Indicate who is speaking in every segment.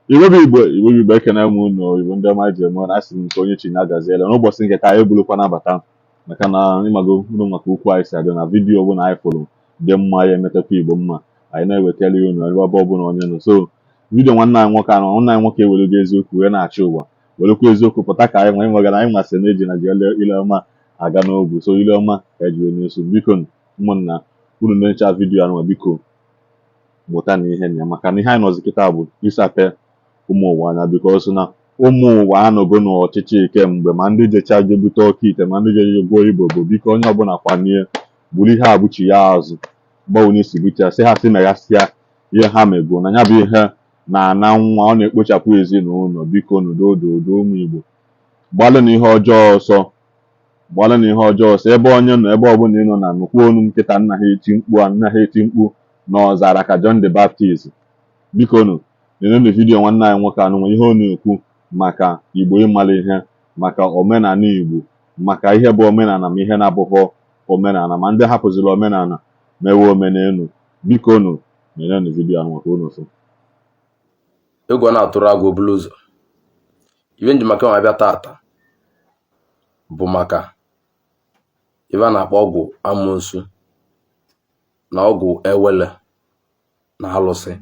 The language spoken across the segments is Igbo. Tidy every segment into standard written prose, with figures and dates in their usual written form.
Speaker 1: Igbo ekene m unu Igbo ndị ọma ji eme na asị m nke onye chi ya gaziele n'ụbọchị nke taa ebulukwa nabata maka na ịmago unu maka okwu anyị si adị na vidiyo ọbụla anyị fụrụ dị mma ya emetakwa Igbo mma anyị na-ewetara ya unu ebe ọbụla onye nọ so vidiyo nwanne anyị nwoke ewerugo eziokwu wee na-achị ụwa werekwa eziokwu pụta ka anyị nwe nwegara anyị masị na eji na ji ile ọma aga n'ogwu so ile ọma ka eji n'eso biko ụmụnna unu na-echa vidiyo anụma biko mụta na ihe na ya maka na ihe anyị nọzi kịta bụ isape ụmụ ụwa anya bikos na ụmụ ụwa anọgo n'ọchịchị kemgbe ma ndị jecha je bute ọka ite ma ndị jeje gbuo Igbo bụ biko onye ọbụla kwanie buru ihe abụchi ya azụ gbanwe isi bute ya sị ha sị meghasịa ihe ha megbuo na ya bụ ihe na-ana nwa ọ na-ekpochapụ ezinụlọ biko n'udodo ụmụ Igbo gbalụ na ihe ọjọọ ọsọ ebe onye nọ ebe ọbụla ị nọ na nnukwu onu nkịta nna ha eti mkpu n'ọzara ka John the Baptist biko nenụ vidiyo nwanne anyị nwoke anụnwa ihe ọ na-ekwu maka Igbo ịmala ihe maka omenala Igbo maka ihe bụ omenala ma ihe na-abụghị omenala ma ndị hapụziri omenala mewe omenelu biko nenụ vidiyo ahụ maka unu so
Speaker 2: egwu na-atụrụ agwụ bulu ụzọ ibe nji maka nwa bịa tata bụ maka ibe a na-akpọ ọgwụ amoosu na ọgwụ ewele na alụsị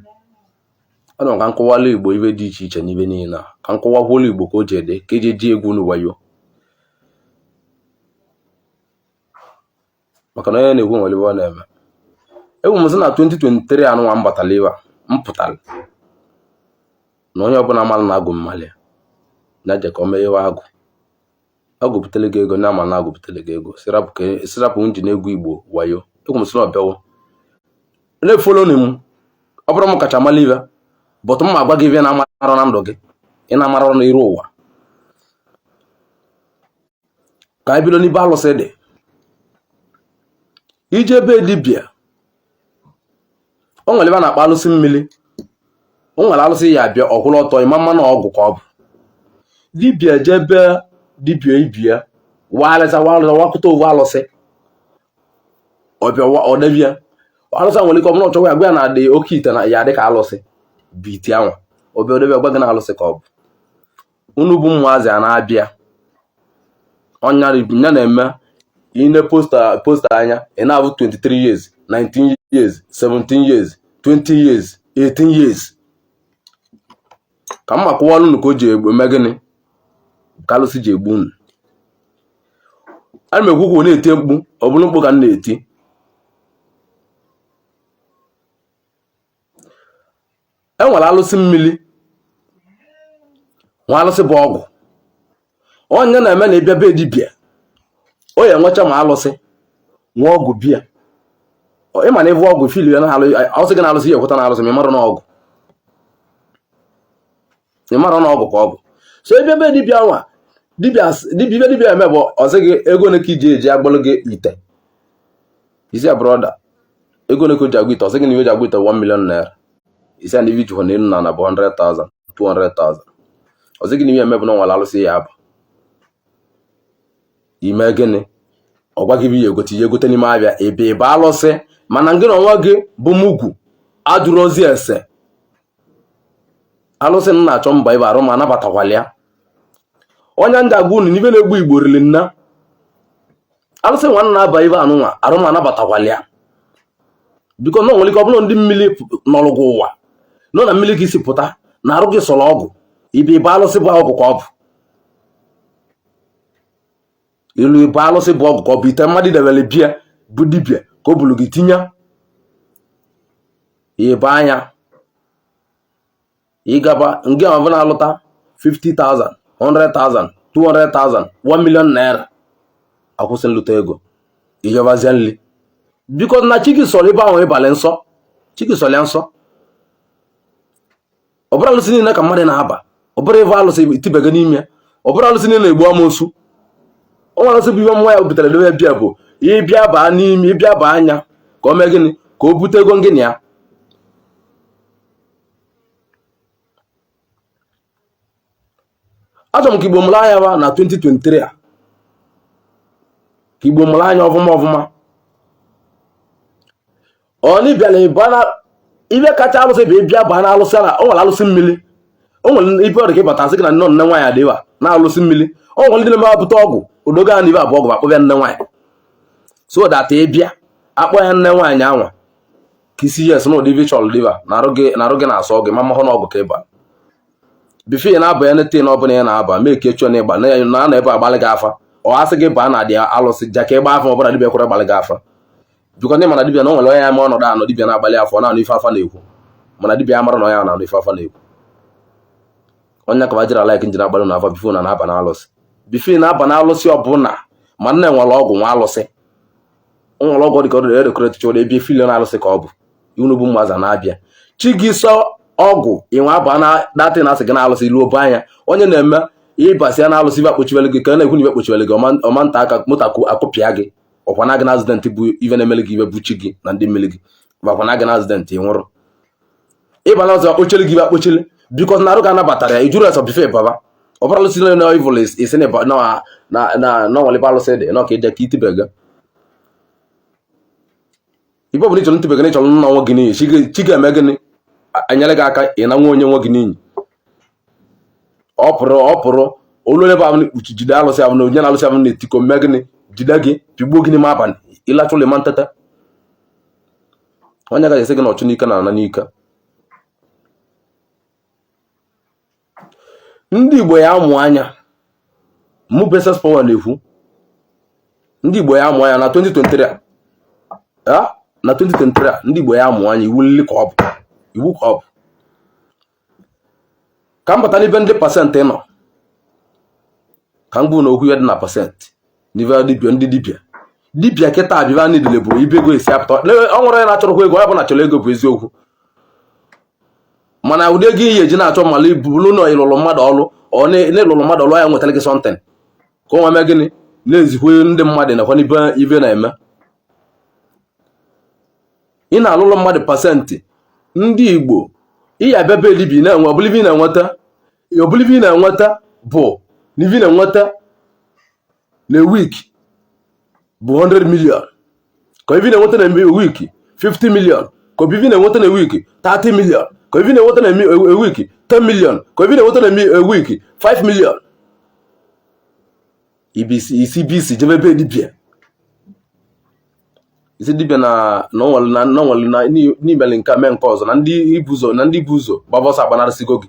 Speaker 2: ọ nọ ka nkọwala Igbo ibe dị iche iche n'ibe niile ka nkọwakwuola Igbo ka o ji ede ka eji eji egwu n'ụwayo maka na onye na-egwu nwere ibe ọ na-eme egwu m sị na 2023 anụnwa mbatala ibe mpụtara na onye ọbụla mara na agụ mmali na je ka o mee iwe agụpụtele gị ego na ama na agụpụtele gị ego sirapụ njin egwu Igbo wayo egwu m sị na ọbịawo na-efolo m ọ bụrụ m kacha mala ibe bọtụ m agwa gị ibe na-amarọ na ndụ gị ị na-amarọ n'iru ụwa ka anyị bido n'ibe alụsị dị ije ebe dibịa o nwere ebe a na-akpọ alụsị mmiri o nwere alụsị ya abịa ọkwụrụ ọtọ ịma mma na ọgwụ ka ọ bụ dibịa jebe dibịa ibia wakụta ovu alụsị ọbịa ọdebịa alụsị nwere ike ọ bụrụ ọchọgwa ya gwa ya na adị oke ite na ya adị ka alụsị bụ iti anwa ọbịa ọdebịa gwa gị na alụsị ka ọ bụ unu bụ ụmụazị a na-abịa ọnya na-eme ine posta anya ị na-abụ 23 years 19 years 17 years 20 years 18 years ka mma kwụwalụ unu ka o ji eme gịnị ka alụsị ji egbu unu ana m ekwu ka na-eti mkpu ọ bụrụ mkpu ka m na-eti e nwere alụsị mmiri nwa alụsị bụ ọgwụ onye na-eme na ịbịa be dibịa o ya enwecha ma alụsị nwa ọgwụ bịa ịma na ịbụ ọgwụ fili ya na alụsị gị na alụsị ya ekweta na alụsị ma ịmara na ọgwụ ka ọ bụ so ịbịa be dibịa nwa dibịa eme bụ ọsị gị ego na ka iji eji agbụlụ gị ite isi ya brọda ego na ka o ji agwa ite ọsị gị na iwe ji agwa ite 1 million naira isi ya na ivi jikwa na elu na bụ 100,000 200,000 ọsị gị na iwe eme bụ na nwere alụsị ya bụ ime gịnị ọgwa gị bụ ihe egote n'ime abịa ebe ịba alụsị mana ngị na ọnwa gị bụ mugwu adụrozi ese alụsị m na-achọ mba ibe arụ ma anabatakwala ya onye ndị agwa unu n'ibe na-egbu Igbo rili nna alụsị nwa na-aba ibe anụnwa arụ ma anabatakwala ya biko na onwere ike ọ bụrụ ndị mmiri n'ọlụgwụ ụwa nọ na mmiri gị si pụta na arụ gị sọrọ ọgwụ ibe alụsị bụ ọgwụ ka ọ bụ ilu ibe alụsị bụ ọgwụ ka ọ bụ ite mmadụ debere bịa bụ dibịa ka o bulu gị tinye ibe anya ịgaba nke ọ bụla alụta 50,000 100,000 200,000 1 million naira akwụsị nlụta ego ijebazie nri biko na chi gị sọrọ ebe ahụ ịbalị nsọ chi gị sọrọ ya nsọ ọ bụrụ alụsị niile ka mmadụ na-aba ọ bụrụ ebe alụsị itibega n'ime ọ bụrụ alụsị niile na-egbu amoosu ọ nwere alụsị bụ ibe nwa ya butere debe bịa bụ ịbịa baa n'ime ịbịa baa anya ka o mee gịnị ka o bute ego ngịnị ya achọrọ m ka Igbo mụrụ anya ba na 2023 a ka Igbo mụrụ anya ọfụma ọ na ịbịala ibe kacha alụsị bụ ịbịa baa na alụsị na o nwere alụsị mmiri o nwere ibe ọ dị ka ịbata sị gị na nnọọ nne nwaanyị adịwa na-alụsị mmiri. O nwere ndị na-emepụta ọgwụ odogo a na ibe abụọ ọgwụ akpọbịa nne nwaanyị so that ịbịa akpọ ya nne nwaanyị anwa ka isi yes na ụdị vichọl diva na-arụ gị na-asọ gị ma mahụ na ọgwụ ka ịba bifo ị na-aba ya nete na ọbụla ya na-aba mee ka echuo na ịgba na ebe agbalị gị afa ọ asị gị baa na adị alụsị ja ka ịgba afa ọbụla dibịa kwere agbalị gị afa bikọ ndị mana dibịa na o nwere onye ya ma ọnọdụ anọ dibịa na-agbalị afọ na-anụ ife afa na-ekwu mana dibịa amara na onye ahụ na-anụ ife afa na-ekwu onye ka bajiri ala njin agbalị na afa bifo na na-aba na alụsị bifo ị na-aba na alụsị ọbụla ma nna enwere ọgwụ nwa alụsị nwere ọgwụ dịka ọdụ edekoreticha ụdị ebe fili na alụsị ka ọ bụ unu bụ mmaza na-abịa chi gị sọ ọgwụ inwe aba na datị na asị gị na-alụsị ilu obe anya onye na-eme ịbasịa na alụsị ibe akpochiwele gị ka na-ekwu na ibe kpochiwele gị ọma nta aka moto akụpịa gị ọkwana gị na azidentị bụ ive na-emele gị ibe bụ chi gị na ndị mmele gị makwana gị na azidentị nwụrụ ịba na ọzọ akpochili gị ibe akpochili bikọ na arụ ga anabatara ya ijuru eso bife baba ọ bụrụ alụsị na evil isi na nwalibe alụsị dị nọ ka ide ka itibe gị ibe ọbụla ịchọrọ ntịbe gị ịchọrọ nna nwa gị n'iyi chi ga-eme gịnị anyere gị aka ị na nwa onye nwa gị n'iyi ọ pụrụ olu ebe ahụ kpuchi jide alụsị ahụ na onye na alụsị ahụ na-etiko mme gịnị jide gị pigbuo gị n'ime abalị ịlacha ụlọ ma nteta onye gaghị esi gị na ọchụ n'ike na ana n'ike ndị Igbo ya amụ anya mụ Besses Power na-ekwu ndị Igbo ya amụ anya na 2023 na 2023 ndị Igbo ya amụ anya iwu nli ka ọ bụ iwu ka ọ bụ ka m bata n'ibe ndị pasentị nọ ka m gbuo na okwu ya dị na pasentị n'ibe ndị dibịa kịta abịa nidile bụ ibe ego esi apụta ọ nwere ya na-achọrọkwa ego ya bụ na chọrọ ego bụ eziokwu mana ụdị ego ihe eji na-achọ mmalụ ibulu na ịlụlụ mmadụ ọlụ ọ na-ịlụlụ mmadụ ọlụ ya nwetara gị sọntịn ka ọ nwe gịnị na-ezikwa ndị mmadụ nakwa ibe na-eme ị na-alụlụ mmadụ pasentị ndị Igbo ihe abịa be elibi na-enwe ọbụlivi na-enweta bụ n'ivi na-enweta na wiki bụ 100 million ka ivi na-enweta na wiki 50 million ka obivi na-enweta na wiki 30 million ka ivi na-enweta na wiki 10 million ka ivi na-enweta na wiki 5 million isi bisi jebe be dibịa isi dibịa na onwelu na n'imeli nke mee nke ọzọ na ndị ibu ụzọ gbabọsọ agbanarịsịgo gị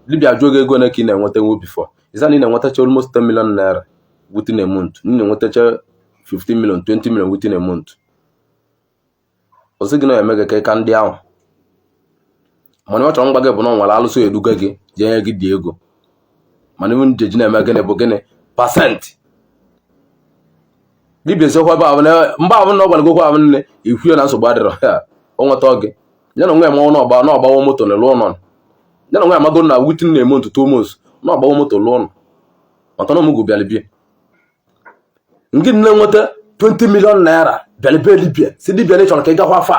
Speaker 2: dibịa jụọ gị ego na ka ị na-enweta nwe bifọ ịza na ị na-enwetacha almost 10 million naira within a month ị na-enwetacha 15 million 20 million within a month ọsị gị na-eme gị ka ndị ahụ mana ọ chọrọ mgba gị bụ na nwere alụsị eduga gị jenye gị dị ego mana iwu njeji na-eme gịnị bụ gịnị pasentị dibịa esekwa ebe ahụ mgbe ahụ na ọ gwara gokwa ahụ nne ikwuo na nsogbu adịrọ ya o nweta oge ya na onwe ya manwụ na ọgbawo moto n'elu ụlọ ya na onwe ya amago na witin na-eme ntụ 2 months na ọgbawo moto lụọ ụlọ maka na ọmụgwụ bịara bịa ngị na-enweta 20 million naira bịara be dibịa si dibịa na ịchọrọ ka ị gakwa afa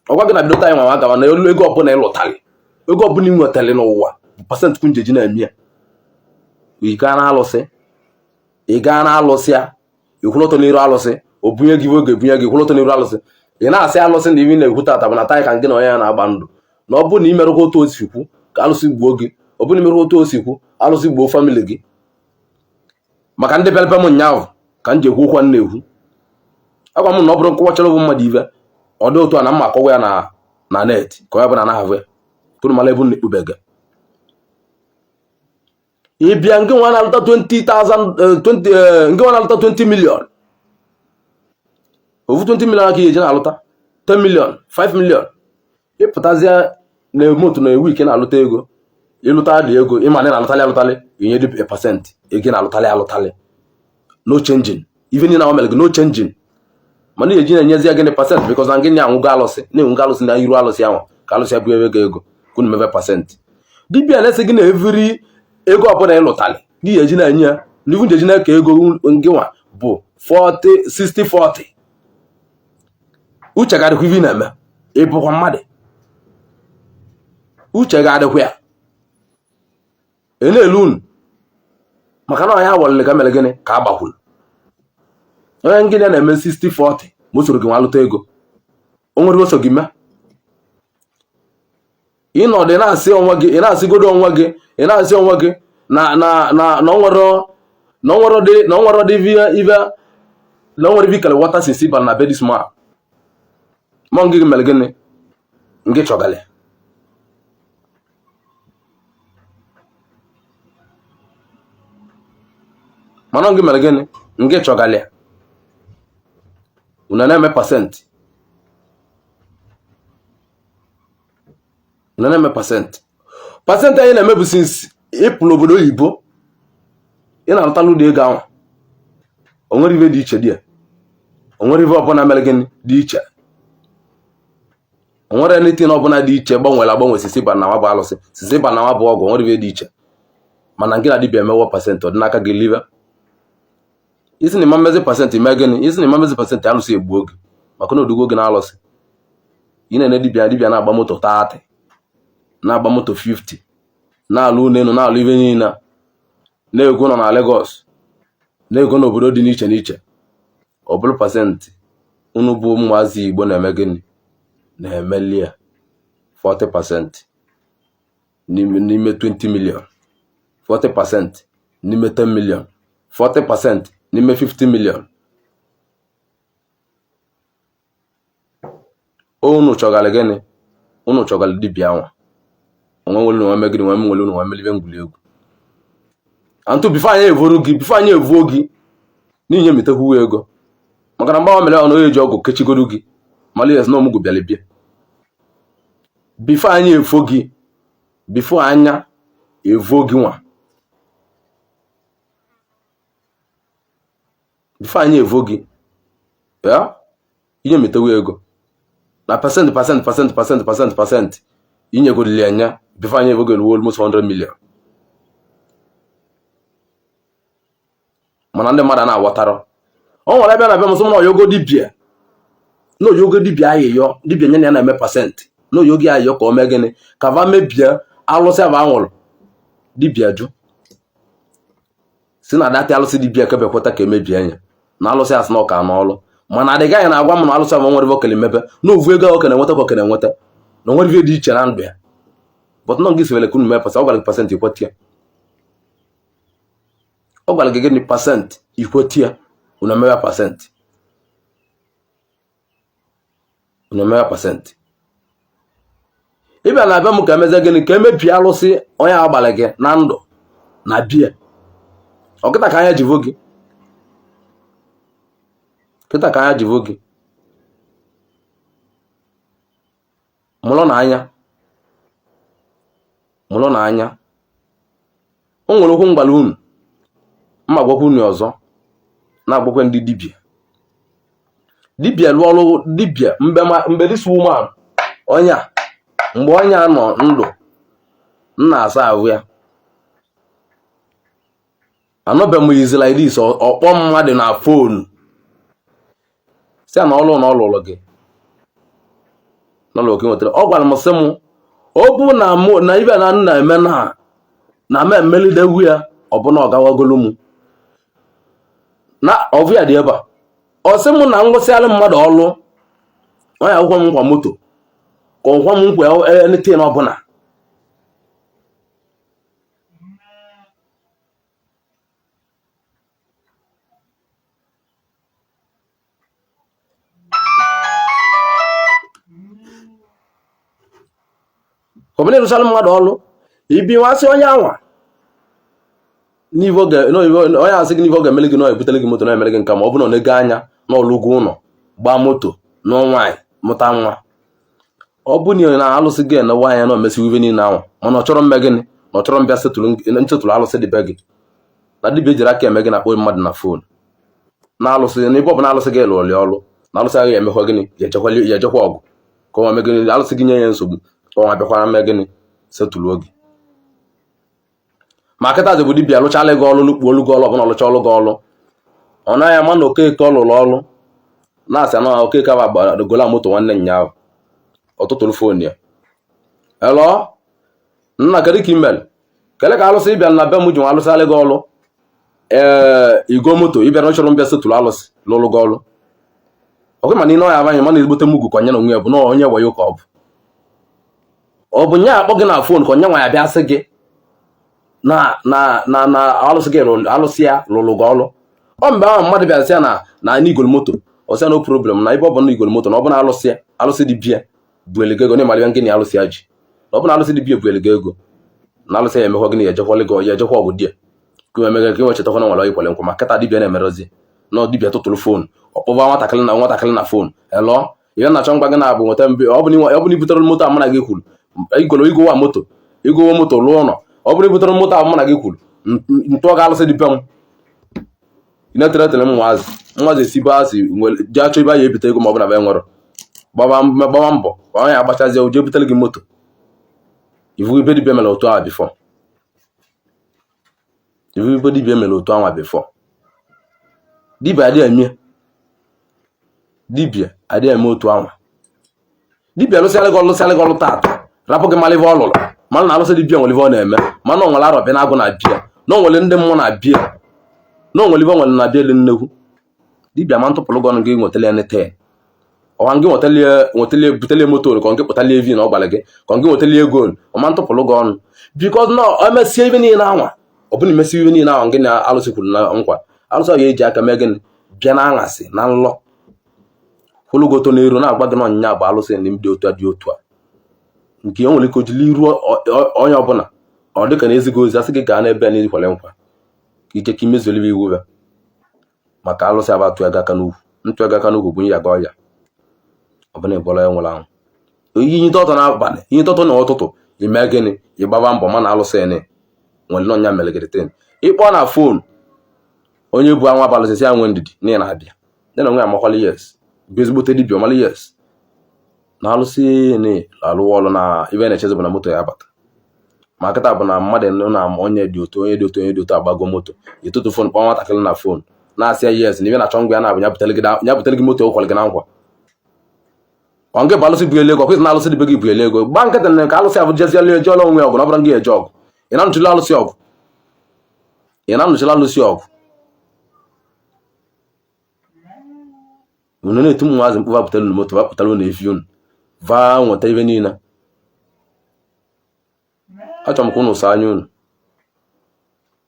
Speaker 2: ọgwa gị na bido tanya nwa gawa na elu ego ọbụla ịlụtalị ego ọbụla ị nwetalị n'ụwa bụ pasentị kwụ njeji na-eme ya ị gaa na alụsị ya ikwụlọtọ n'iru alụsị o bunye gị oge bunye gị ikwụlọtọ n'iru alụsị ị na-asị alụsị na ivi na-ekwu tata bụ na tanya ka gị na onye ya na-agba ndụ na ọ bụrụ na imerụkwa otu osikwu ka alụsị gbuo gị ọ bụrụ na imerụkwa otu osikwu alụsị gbuo famili gị maka ndị bịara be m ụnyaahụ ka m ji ekwu okwu na-ekwu agwa m na ọ bụrụ nkọwachara bụ mmadụ ive ọ dị otu a na mma akọwa ya na net ka ọ ya bụ na anaghị tụrụ mala ebe na-ekpubega ịbịa nke nwa na-alụta 20 million ofu 20 million aka eji na-alụta 10 million 5 million ịpụtazịa na emotu na wiki na-alụta ego ịlụta dị ego ịma na na-alụtalị inye dị pasentị ego na-alụtalị no changing even na omel no changing mana eji na-enyezi ya gịnị pasentị because na gịnị anwụgo alụsị na-enwugo alụsị na iru alụsị ahụ ka alụsị abụ ego kwunu mebe pasentị dibịa na-esi gị na eviri ego ọbụla ịlụtalị gị eji na-enye ya n'ivu njeji na-eke ego ngị nwa bụ 60-40 uche ga-adịkwa ivi na-eme ịbụkwa mmadụ uche ga-adịkwa ya na-elu unu maka na ọnya walịrị ka mere gịnị ka agbakwuru onye ngịnị na-eme 60-40 ma o soro gị nwa alụta ego o nwere oso gị mee ịnọdụ na-asị onwe gị, ị na-asịgodo onwe gị, ị na-asị onwe gị na onwere ive ikele wọta sinsi ịba na bedis ma gị mere gịnị ngị chọgalị mana gị mere gịnị ngị chọgalị unu na-eme pasentị pasentị anyị na-eme bụ sinsi ịpụrụ obodo oyibo ị na-arụtalụ ụdị ego ahụ onwere ive dị iche dị ya, onwere ive ọbụla mere gịnị dị iche, onwere anything ọbụla dị iche gbanwere agbanwe sisi ba na nwa bụ alụsị, sisi ba na nwa bụ ọgwụ, onwere ive dị iche. Mana nke na dibịa emewo pasentị ọdịnaka gị live isi na imamezi pasentị mee gịnị, isi na imamezi pasentị alụsị egbu oge maka na odugo oge na alụsị ị na-ene dibịa na-agba moto 30 na-agba moto 50 na-alụ ụlọ na-alụ ive niile na-ego nọ na Lagos na-ego n'obodo dị n'iche n'iche. Ọ bụrụ pasentị unu bụ ụmụazị Igbo na-eme gịnị na-emeli ya 40% n'ime 20 million, 40% n'ime 10 million, 40% n'ime 50 million. Unu chọgara gịnị, unu chọgara dibịa nwa onwe nwere nwe megịrị nwe nwere nwe melibe ngwuregwu antụ bifo anyị evuo gị n'ihe metekwu ego maka na mgbanwe mere ọnụ eji ọgwụ kechigodu gị mali yes na ọmụgwụ bịara bịa bifo anyị evuo gị, bifo anya evuo gị nwa, bifo anyị evuo gị ya ihe metekwu ego na pasentị inyegodili anya bifo anyị evuo gị ruo almost 100 million. Mana ndị mmadụ na-aghọtara o nwere ebe na-abịa mụsụ na oyogo dibịa ayịyọ dibịa nye na ya na-eme pasentị na oyogo ayịyọ ka o mee gịnị ka va mebie alụsị aba anwụrụ dibịa jụ si na dati alụsị dibịa kebekweta ka emebie anya na alụsị asị na ọka n'ọlụ mana adịghị anyị na-agwa m na alụsị aba nwere okele mebe na ovu ego okene nweta ka okene nweta na onwere ihe dị iche na ndụ ya but nọ gị sivele kunu mee pasentị ọ gwara gị pasentị ikweta ya, ọ gwara gị gịnị pasentị ikweta ya unu emewe pasentị ịbịa na abịa m ka emeze gịnị ka emebie alụsị onye agbalị gị na ndụ na bia ọkịta ka anya jivo gị kịta ka anya jivo gị mụrụ na anya o nwere okwu mgbala unu mma gwakwa unu ọzọ na-agbakwa ndị dibịa lụọ ọrụ dibịa mgbe this woman mgbe onye nọ ndụ nna asa ahụ ya anọbe m izi like this ọkpọ mmadụ na fonu si na ọlụ na ọlụlụ gị n'ụlọ oke nwetara ọ gwara m sị m ọ bụ na ibe na nna eme na m emelidegwu ya ọbụna ọ gawagolu m na ọvụ ya dị ebe a ọ sị m na ngwụsịalụ mmadụ ọlụ onye akwụkwọ m nkwa moto ka ọkwa m nkwa anything ọbụla ọbụna ịrụsalụ mmadụ ọlụ ibi nwasị onye anwa onye asị gị n'ive ọ ga-emeli gị na ebutele gị moto na-emeli gị nka ma ọ bụ na ọ na-ego anya n'ọlụgwụ ụlọ gbaa moto nụọ nwaanyị mụta nwa ọ bụ na na-alụsị gị na nwaanyị na omesi ive niile anwa mana ọ chọrọ mme gịnị na ọ chọrọ mbịa nchetụrụ alụsị dịbe gị na dibịa ejiri aka eme gị na-akpọ mmadụ na fon na alụsị na ibe ọ bụ na alụsị gị lụọli ọlụ na alụsị agaghị emekwa gịnị ya ejekwa ọgụ ka ọ mee gịnị alụsị gị nye ya nsogbu ka ọ bịakwara mme gịnị setụrụ oge ma kịta dị bụ dibịa alụchala gị ọlụ lukpu olu gị ọlụ ọbụla ọlụcha ọlụ gị ọlụ ọ naghị ama na okeke ọ lụrụ ọlụ na-asị na okeke agbagola moto nwanne nyaahụ ọtụtụrụ fon ya elo nna kedu ka imel kele ka alụsị ịbịa na be m ji nwa alụsịala gị ọlụ igo moto ịbịa na chọrọ mbịa setụrụ alụsị lụrụ gị ọlụ ọkwe ma niile ọ ya abanye mana ezigbote mugwu ka onye na onwe ya bụ na onye wayo ka ọ bụ ọ bụ nya akpọ gị na fon ka onye nwa ya bịa sị gị na alụsị gị alụsị ya lụrụ gị ọlụ. Ọ mgbe ahụ mmadụ bịara sị ya na n'igol moto ọsịa no problem na ibe ọ bụ na igol moto na ọ bụ na alụsị dị bịa bụ elige ego na-emalịa ngị na alụsị ya ji na ọ bụ na alụsị dị bịa bụ elige ego na alụsị ya emekwa gị na ya ejekwa ọgụ di ya ka emega ka nwechetakwa na nwere ikwele nkwa ma kịta dibịa na-emerozi na dibịa tụtụrụ fon ọkpụba nwatakịrị na fon elọ ihe na-achọ ngwa gị na-abụ nweta mbe ọ bụ na ibutere moto amana gị kwuru igowa moto lụọ ụlọ ọ bụrụ ibutere moto amana gị kwuru ntụọ ga alụsị dị be m ineteretere nwazi esibe azị ji achọ ibe ya ebite ego ma ọ bụ na be nwere gbaba mbọ onye agbachazi o jee butere gị moto ivu ibe dibịa mere otu ahụ bifọ dibịa adịghị eme otu anwa dibịa lụsịalị gị ọlụ taata rapụ gị mara ive ọ lụrụ mana na alụsị dibịa nwere ive ọ na-eme mana o nwere arọbịa na-agụ na bịa na o nwere ndị mmụọ na bịa na o nwere ive nwere na bịa dị nnegwu dibịa ma ntụpụrụ gị ọnụ gị nwetala ya nete ọwa ngị butelie moto ka ngị pụtalie evi na ọ gwara gị ka ngị nwetalie ego ọma ntụpụrụ gị ọnụ bikọz na emesie ive niile anwa ọ bụna imesi ive niile ahụ ngị na alụsị kwuru na nkwa alụsị ọ ga-eji aka mee gịnị bịa na aṅasị na nlọ kwụlụgoto n'ero na-agwa gị na ọnyịnya bụ alụsị ndị dị otu a nke o nwere ike ojili iru onye ọbụla ọ dịka na ezighị ozi asị gị gaa n'ebe a n'ikwere nkwa ka ike ka imezuolibe iwu ya maka alụsị aba ntụ ego aka n'ugwu bụ nye ya ga ọya ọbụna ịbọrọ ya nwere ahụ ihe ịtọtọ n'abalị ihe ịtọtọ na ụtụtụ ime gịnị ịgbaba mbọ mana alụsị ya nwere n'ọnya melegịrịten ịkpọ na fon onye bụ anwa balụsịsị ya nwe ndidi na ị na-abịa dị na nwe amakwala yes bụ ezigbote dibịa ọmala yes na alụsị na-alụ ọlụ na ibe na-echezi bụ na moto ya abata ma kịta bụ na mmadụ na onye dị otu agbago moto ịtụtụ fon kpọọ nwatakịrị na fon na-asị ya yes na ibe na-achọ ngwa ya na-abụ ya butere gị moto ụkwara gị na nkwa ọ nke bụ alụsị bụ ego ọkwụsị na alụsị dịbe gị bụ ego gba nkịta na ka alụsị abụ jeziela eje ọlụ onwe ọgụ na ọ bụrụ gị eje ọgụ ị na-anụchila alụsị ọgụ unu na-etu ụmụazị mkpụ vapụtara unu moto vapụtara unu efi unu va nweta ibe niile achọrọ m ka unu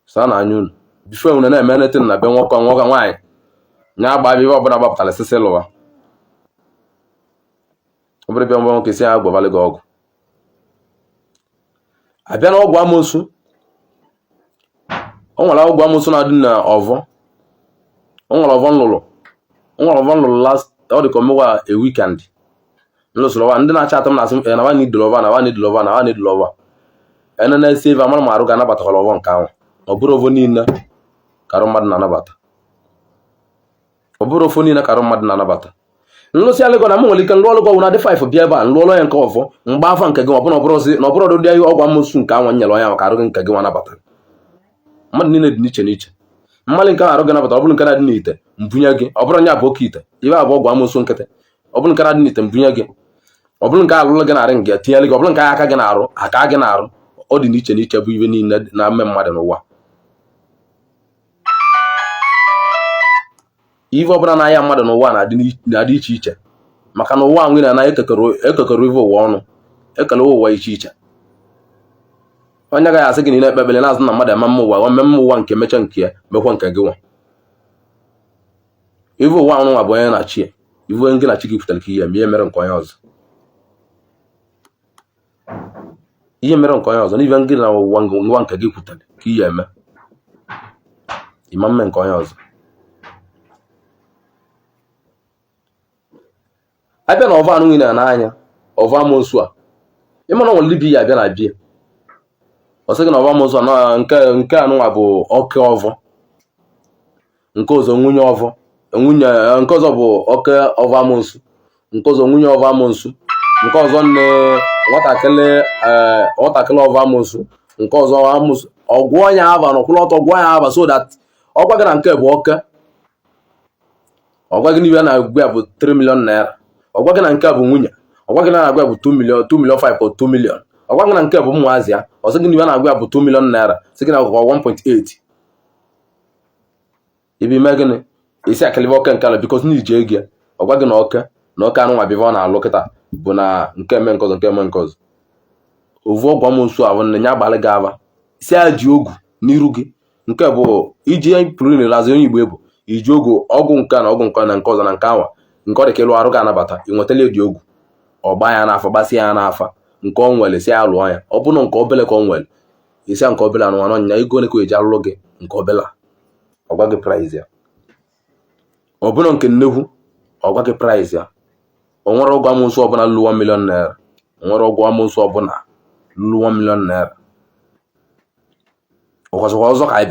Speaker 2: saa na anya unu bifo unu na-eme netin na be nwoke nwaanyị nya agba ibe ọbụla gbapụtara sisi lụwa obere bịa mgbe nwoke si ya gbabalị gị ọgwụ abịa na ọgwụ amosu o nwere ọgwụ amosu na-adị na ọvọ o nwere ọvọ nlụrụ last ọ dị ka omewa a weekend nlụsụrụwa ndị na-acha atọ m na-asị na wani dịlọva ene na-esi ebe amara m arụ ga-anabatakwara ọvọ nke ahụ ọ bụrụ ofo niile karụ mmadụ na-anabata nlụsị alịgọ na m nwere ike nlụ ọlụgọ ọgwụ na dị 5 bịa ebe a nlụ ọlụ ya nke ọfọ mgbe afọ nke gị ọ bụrụ ụdị ọgwụ amosu nke anwa nyere onye maka arụ gị nke gị nwa nabatara mmadụ niile dị n'iche n'iche mmadụ nke arụ gị nabata ọ bụrụ nke na-adị n'ite mbunye gị ọ bụrụ onye abụ oke ite ibe abụ ọgwụ amosu nkịtị ọ bụrụ nke na-adị n'ite mbunye gị ọ bụrụ nke alụlụ gị narị nga tinyere gị ọ bụrụ nke aka gị na-arụ ọ dị n'iche n'iche bụ ibe niile na mme mmadụ n'ụwa ive ọbụla na-aya mmadụ n'ụwa na-adị iche iche maka na ụwa nwere na ekekọrọ ive ụwa ọnụ ekele ụwa iche iche onye agaghị asị gị na ị na-ekpe ekpere na-azụ na mmadụ ama mmemme ụwa nke mecha nke ya mekwa nke gị nwa ive ụwa ọnụ nwa bụ onye na-achị ya ive ngị na chi gị kwutere ka ihe mere nke onye ọzọ n'ive ngị na ụwa nwa nke gị kwutere ka ihe eme ịma mme nke onye ọzọ abịa na ọva anụ nwere n'anya ọva amosu a ịmana nwere libi ya abịa na bia ọ sị gị na ọva amosu a nke anụnwa bụ oke ọvọ nke ọzọ nwunye ọvọ nke ọzọ bụ oke ọva amosu nke ọzọ nwunye ọva amosu nke ọzọ nne nwatakịrị ọva amosu nke ọzọ amosu ọgwụ onye aba na ọkwụrụ ọtọ ọgwụ onye aba so that ọgwa gị na nke bụ oke ọgwa gị n'ibe na-agụ ya bụ 3 million naira ọgwa gị na nke bụ nwunye ọgwa gị na-agụ ya bụ 2 million 5 or 2 million ọgwa gị na nke bụ ụmụazị ya ọsọ gị n'ibe na-agụ ya bụ 2 million naira sị gị na ọgwụgwọ 1.8 ibe ime gịnị isi akalive oke nke ala bikos na iji ego ya ọgwa gị na oke anụ nwa bive ọ na-alụ kịta bụ na nke eme nke ọzọ ovu ọgwụ amoosu ahụ na nya gbalị gị aba si ya ji ogu n'iru gị. Nke bụ iji pụrụ nelazi onye Igbo bụ iji ogu ọgwụ nke na ọgwụ nke na nke ọzọ na nke anwa nke ọ dị ka ịlụ arụ ga-anabata ị nwetala dị ogu ọgba ya n'afa gbasịa ya n'afa nke ọ nwere si ya lụọ ya. Ọ bụrụ nke obele ka ọ nwere isi nke obele anụ anọ nya ego ole ka o eji alụlụ gị nke obele ọgwa gị price ya. Ọ bụrụ nke nnekwu ọgwa gị price ya. O nwere ọgwụ amoosu ọbụla lụrụ 1 million naira. O nwere ọgwụ amoosu ọbụla lụrụ 1 million naira. Ọkwazịkwa ọzọ ka anyị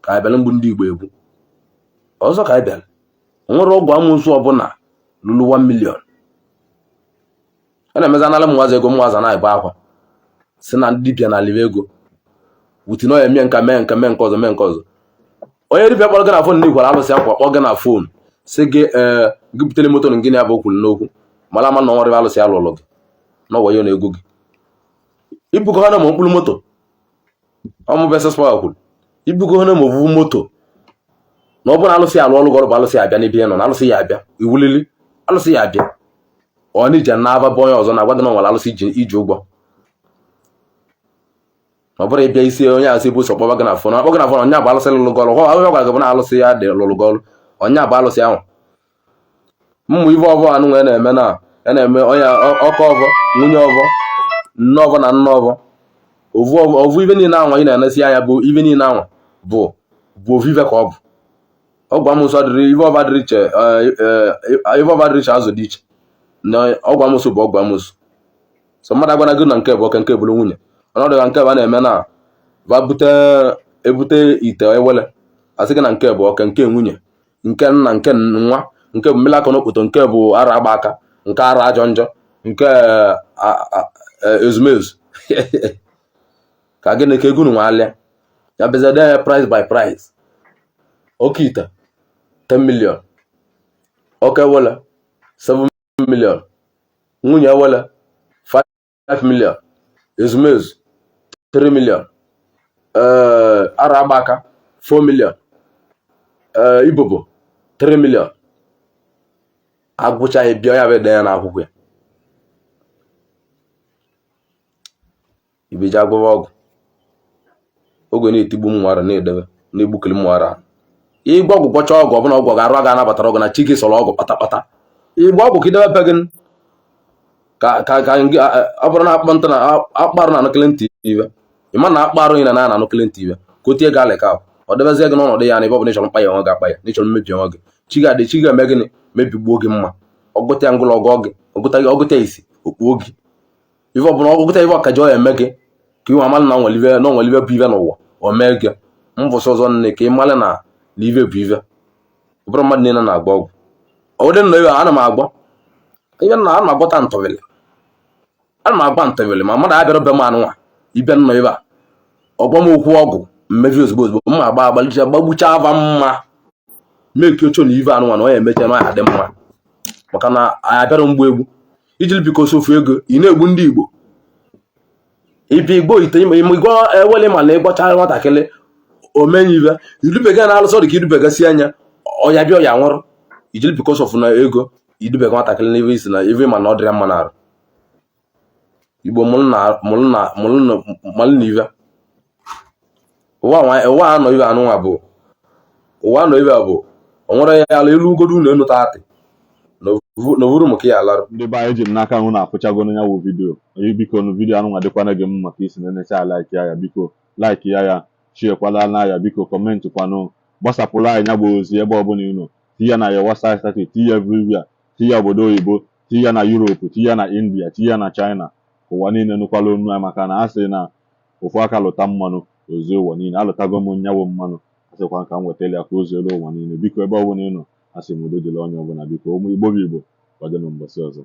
Speaker 2: bịara mgbe ndị Igbo egwu ọzọ ka anyị bịara. O nwere ọgwụ amoosu ọbụla lụrụ 1 million. A na-emezi anala mwaza ego mwaza na-ebe akwa si na dibịa na live ego wutin oya mee nka mee nke ọzọ mee nke ọzọ. Onye dibịa kpọrọ gị na fon n'igwara alụsị akwa kpọọ gị na fon si gị gị butere moto na gịnị ya bụ okwulu n'okwu mara ama na ọnwere alụsị alụlụ gị n'ọwa ya na ego gị. Ibugo ha na ma mkpụrụ moto ọmụbesespa kwuru ibugo ha na ma ovuvu moto na ọ bụrụ na alụsị alụ ọlụ gọrụ bụ alụsị abịa n'ebe nọ na alụsị ya abịa iwulili alụsị ya abịa ọ n'ije na-aba bụ onye ọzọ na-agwa gị na nwere alụsị iji ụgwọ. Ọ bụrụ ịbịa isi onye asị bụ sọ kpọba gị na fon akpọ gị na fon ọnya bụ alụsị lụlụ gọrụ ọ gwara gị bụ na alụsị ya dị lụlụ gọrụ ọnya bụ alụsị ahụ. Mmụ ibe ọbọ anụ nwere na-eme na-eme onye ọkọ ọbọ nwunye ọbọ nne ọbọ na nne ọbọ ovu ibe niile anwa ị na-enesi anya bụ ibe niile anwa bụ ovive ka ọ bụ. Ọgwụ amoosu adịrị ibe ọba dịrị iche azụ dị iche na ọgwụ amoosu bụ ọgwụ amoosu. So mmadụ agwana gị na nke bụ oke nke bụrụ nwunye ọnọdụ ka nke ba na-eme na va ebute ite ewele asị gị na nke bụ oke nke nwunye nke nna nke nwa nke bụ mmiri aka n'okpoto nke bụ ara agba aka nke ara ajọ njọ nke ezumezu ka gịnị ka ego nwa alịa ya bezede ya price by price. Oke ite 10 million oke ewele 7 million nwunye ewele 5 million ezumezu 3 million ara agba aka 4 million ibobo 3 million. Agwụchaghị bịa ya bụ ede ya n'akwụkwọ ya ibeji agwụwa ọgwụ oge na-etigbu mmụara na-edebe na-egbukeli mmụara. Igba ọgwụ gwọcha ọgwụ ọbụla ọgwụ ga-arụ aga anabatara ọgwụ na chi gị sọrọ ọgwụ kpatakpata. Igba ọgwụ ka idebe be gị ka ọ bụrụ na akpọ nta na akparụ na anụkele ntị ibe ịma na akparụ ị na anụkele ntị ibe ka o tie gị alịka ọ debezie gị n'ọnọdụ ya na ebe ọ bụ n'ịchọrọ mkpa ya onwe gị akpa ya n'ịchọrọ mmebi onwe gị chi ga-eme gịnị mebigbuo gị mma ọgụta ya ngụlọ ọgọ gị ọgụta isi okpuo gị ife ọbụla ọgụta ife ọkaji ọ ya eme gị ka iwe amalị na onwelive bụ ive n'ụwa o mee gị mbụsị ọzọ nne ka ị malị na ive bụ ive bụrụ mmadụ niile na-agba ọgwụ ọdị nọ iwe ana m agba ihe na ana m agwọta ntọwele ana m agba ntọwele ma mmadụ abịara be m anụnwa ibe nọ ibe a ọgba m okwu ọgwụ mmebi ozugbo mma agba agbalicha gbagbucha ava mma meki ocho na ive anụnwa na ọ ya emecha na ya dị mma maka na anyị abịara mgbu egwu ijili biko sofu ego ị na-egbu ndị Igbo ibi Igbo ite igwo ewele ma na ịgbọcha nwatakịrị omenye ive idubega na alụsọ dị ka idubegasị anya ọya bịa ọya nwụrụ ijili biko sofu na ego idubega nwatakịrị n'ive isi na ive ma na ọ dịrị mma n'arụ. Igbo mụlụ na ive ụwa anọ ive anụnwa bụ ụwa anọ ive bụ o nwere ya ala elu ugodu unu enu taatị n'ovuru maka ya alarụ.
Speaker 1: Ndị be anyị ji m n'aka hụ na afụchago ya wụ vidiyo onye biko nu vidiyo anụnwa dịkwana gị mma maka isi na-enecha laiki ya biko laiki ya chiekwala na ya biko kọmentị kwanụ gbasapụrụ anyị ya bụ ozi ebe ọbụla ị nọ tinye na ya WhatsApp status tinye everywhere tinye obodo oyibo tinye na Europe tinye na India tinye na China ụwa niile nụkwala onu anyị maka na a sị na ofu aka lụta mmanụ ozi ụwa niile alụtago m nyawo mmanụ asịkwa ka m wetara ya ka o zuelu ụwa niile biko ebe ọbụla ị nọ asị m udo dịrị onye ọbụla biko ụmụ Igbo bụ Igbo kwadonu mbọsị ọzọ.